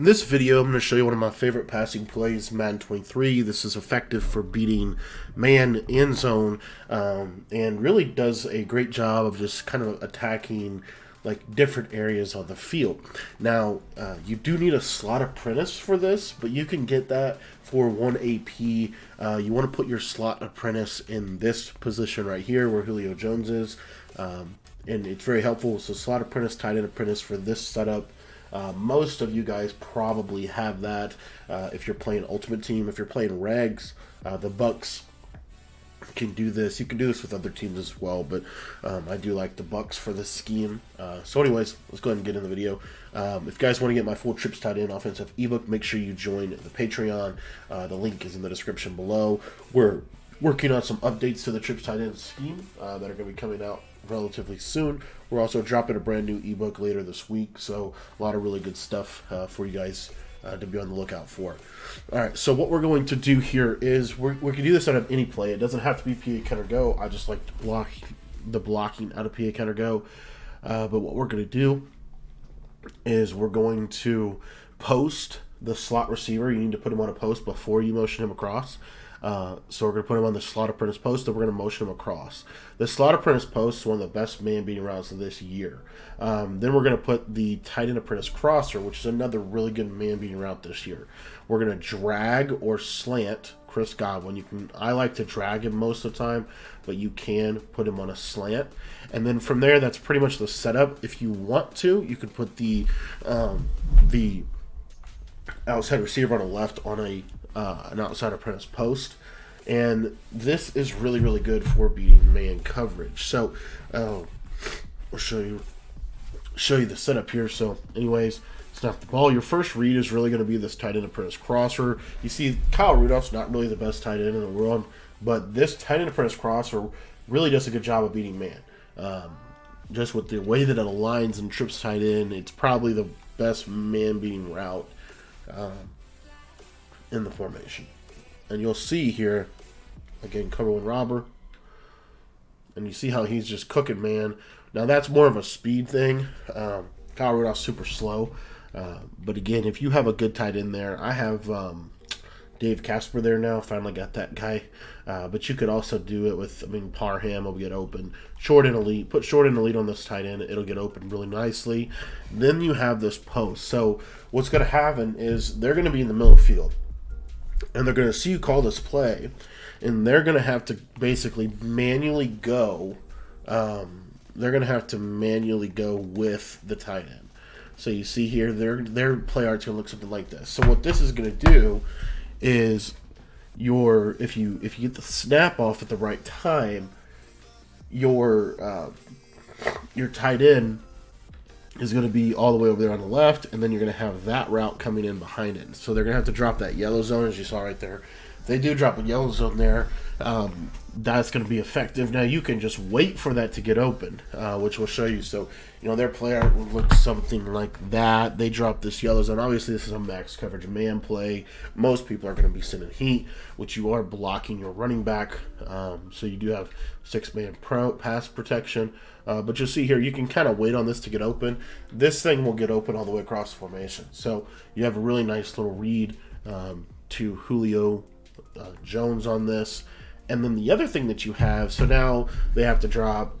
In this video, I'm going to show you one of my favorite passing plays, Madden 23. This is effective for beating man in zone, and really does a great job of just kind of attacking like different areas on the field. Now, you do need a slot apprentice for this, but you can get that for 1 AP. You want to put your slot apprentice in this position right here where Julio Jones is, and it's very helpful. So slot apprentice, tight end apprentice for this setup. Most of you guys probably have that if you're playing Ultimate Team. If you're playing Regs, the Bucks can do this. You can do this with other teams as well, but I do like the Bucks for this scheme. So anyways, let's go ahead and get in the video. If you guys want to get my full Trips Tight End offensive ebook, make sure you join the Patreon. The link is in the description below. We're working on some updates to the Trips Tight End scheme that are going to be coming out relatively soon. We're also dropping a brand new ebook later this week, so a lot of really good stuff for you guys to be on the lookout for. All right, so what we're going to do here is we can do this out of any play. It doesn't have to be PA counter go. I just like to block the blocking out of PA counter go. But what we're going to do is we're going to post the slot receiver. You need to put him on a post before you motion him across. So we're going to put him on the slot apprentice post, and we're going to motion him across. The slot apprentice post is one of the best man-beating routes of this year. Then we're going to put the tight end apprentice crosser, which is another really good man-beating route this year. We're going to drag or slant Chris Godwin. I like to drag him most of the time, but you can put him on a slant. And then from there, that's pretty much the setup. If you want to, you could put the outside receiver on the left on an outside apprentice post, and this is really good for beating man coverage. So I'll show you the setup here. So anyways, snap the ball. Your first read is really going to be this tight end apprentice crosser. You see Kyle Rudolph's not really the best tight end in the world, but this tight end apprentice crosser really does a good job of beating man. Just with the way that it aligns and trips tight end, it's probably the best man beating route in the formation. And you'll see here, again, cover one robber, and you see how he's just cooking man. Now that's more of a speed thing. Kyle Rudolph's super slow, but again, if you have a good tight end there, I have Dave Casper there now. Finally got that guy, but you could also do it with, Parham will get open. Short and elite, put short and elite on this tight end, it'll get open really nicely. Then you have this post. So what's going to happen is they're going to be in the middle of the field, and they're going to see you call this play, and they're going to have to basically manually go. They're going to have to manually go with the tight end. So you see here, their play art's going to look something like this. So what this is going to do is if you get the snap off at the right time, your tight end is going to be all the way over there on the left, and then you're going to have that route coming in behind it. So they're going to have to drop that yellow zone, as you saw right there. If they do drop a yellow zone there, that's going to be effective. Now you can just wait for that to get open, which we'll show you. So, their play art will look something like that. They drop this yellow zone. Obviously, this is a max coverage man play. Most people are going to be sending heat, which you are blocking your running back. So you do have 6-man pass protection. But you'll see here, you can kind of wait on this to get open. This thing will get open all the way across the formation. So you have a really nice little read to Julio Jones on this. And then the other thing that you have, so now they have to drop,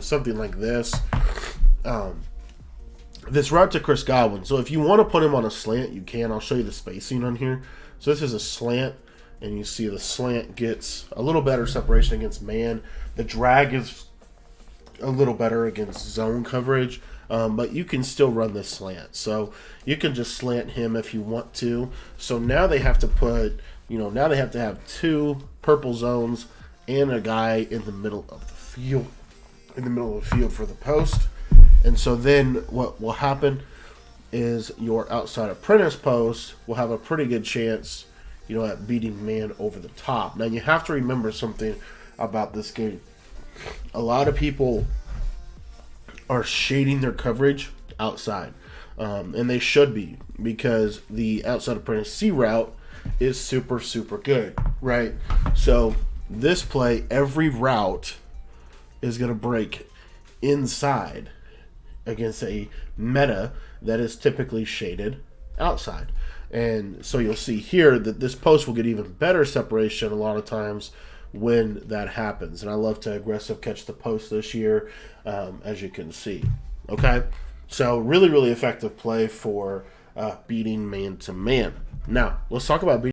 something like this. This route to Chris Godwin. So if you want to put him on a slant, you can. I'll show you the spacing on here. So this is a slant, and you see the slant gets a little better separation against man. The drag is a little better against zone coverage, but you can still run this slant. So you can just slant him if you want to. So now they have to put, now they have to have 2 purple zones and a guy in the middle of the field, for the post. And so then what will happen is your outside apprentice post will have a pretty good chance, at beating man over the top. Now you have to remember something about this game. A lot of people are shading their coverage outside, and they should be, because the outside apprentice C route is super good, right? So this play, every route is going to break inside against a meta that is typically shaded outside. And so you'll see here that this post will get even better separation a lot of times when that happens. And I love to aggressive catch the post this year, as you can see. Okay, so really, really effective play for beating man-to-man. Now, let's talk about beating.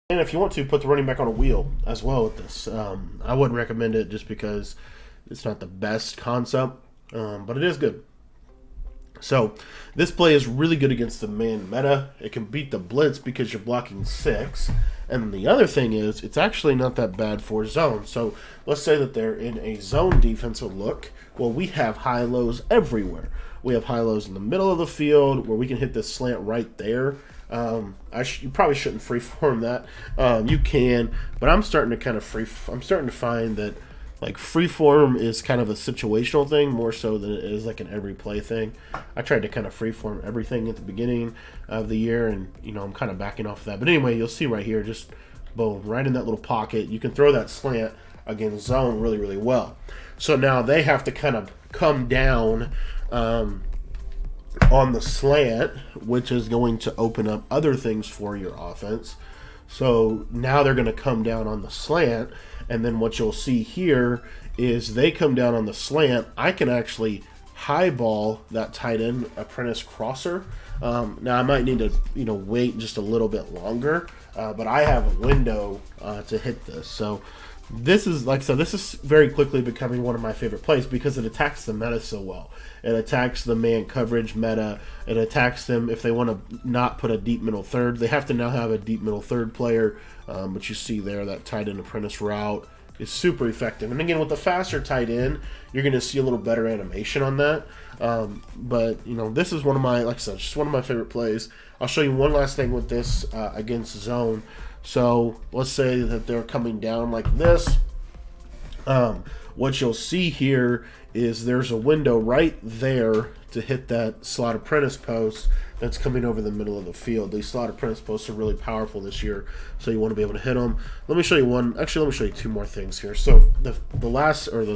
And if you want to, put the running back on a wheel as well with this. I wouldn't recommend it just because it's not the best concept, but it is good. So this play is really good against the man meta. It can beat the blitz because you're blocking 6. And the other thing is, it's actually not that bad for zone. So let's say that they're in a zone defensive look. Well, we have high-lows everywhere. We have high-lows in the middle of the field where we can hit this slant right there. You probably shouldn't freeform that. You can, but I'm starting to find that like freeform is kind of a situational thing more so than it is like an every play thing. I tried to kind of freeform everything at the beginning of the year, and I'm kind of backing off of that. But anyway, you'll see right here, just boom, right in that little pocket. You can throw that slant against zone really, really well. So now they have to kind of come down on the slant, which is going to open up other things for your offense. So now they're going to come down on the slant, and then what you'll see here is they come down on the slant. I can actually highball that tight end apprentice crosser. Now I might need to wait just a little bit longer, but I have a window to hit this. So this is, like I said, this is very quickly becoming one of my favorite plays because it attacks the meta so well. It attacks the man coverage meta. It attacks them if they want to not put a deep middle third. They have to now have a deep middle third player. But you see there that tight end apprentice route is super effective. And again, with the faster tight end, you're going to see a little better animation on that. But this is one of my, like I said, just one of my favorite plays. I'll show you one last thing with this against zone. So let's say that they're coming down like this. What you'll see here is there's a window right there to hit that slot apprentice post that's coming over the middle of the field. These slot apprentice posts are really powerful this year, so you want to be able to hit them. Let me show you one. Actually, let me show you two more things here. So the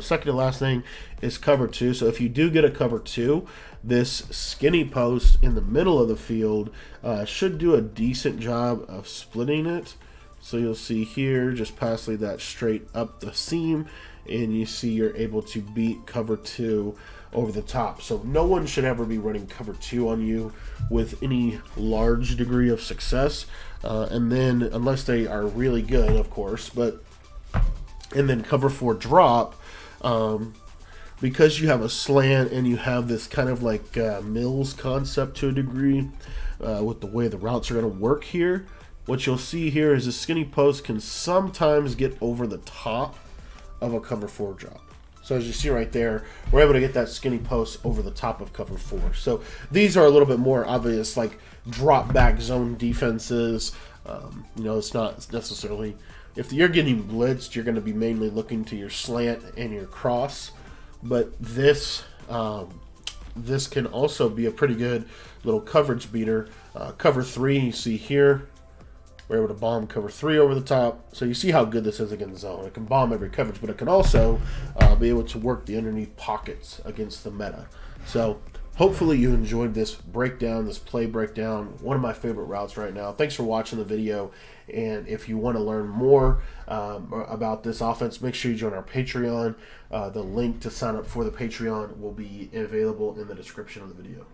second to last thing is cover 2. So if you do get a cover 2, this skinny post in the middle of the field should do a decent job of splitting it. So you'll see here, just passing that straight up the seam, and you see you're able to beat cover 2 over the top. So no one should ever be running cover 2 on you with any large degree of success. And then, unless they are really good, of course, and then cover 4 drop, because you have a slant and you have this kind of like Mills concept to a degree with the way the routes are going to work here. What you'll see here is a skinny post can sometimes get over the top of a cover 4 drop. So as you see right there, we're able to get that skinny post over the top of cover 4. So these are a little bit more obvious, like drop back zone defenses. You know, it's not necessarily, if you're getting blitzed, you're going to be mainly looking to your slant and your cross. But this can also be a pretty good little coverage beater. Cover 3, you see here, we're able to bomb cover 3 over the top. So you see how good this is against zone. It can bomb every coverage, but it can also be able to work the underneath pockets against the meta. So hopefully you enjoyed this breakdown, this play breakdown. One of my favorite routes right now. Thanks for watching the video. And if you want to learn more about this offense, make sure you join our Patreon. The link to sign up for the Patreon will be available in the description of the video.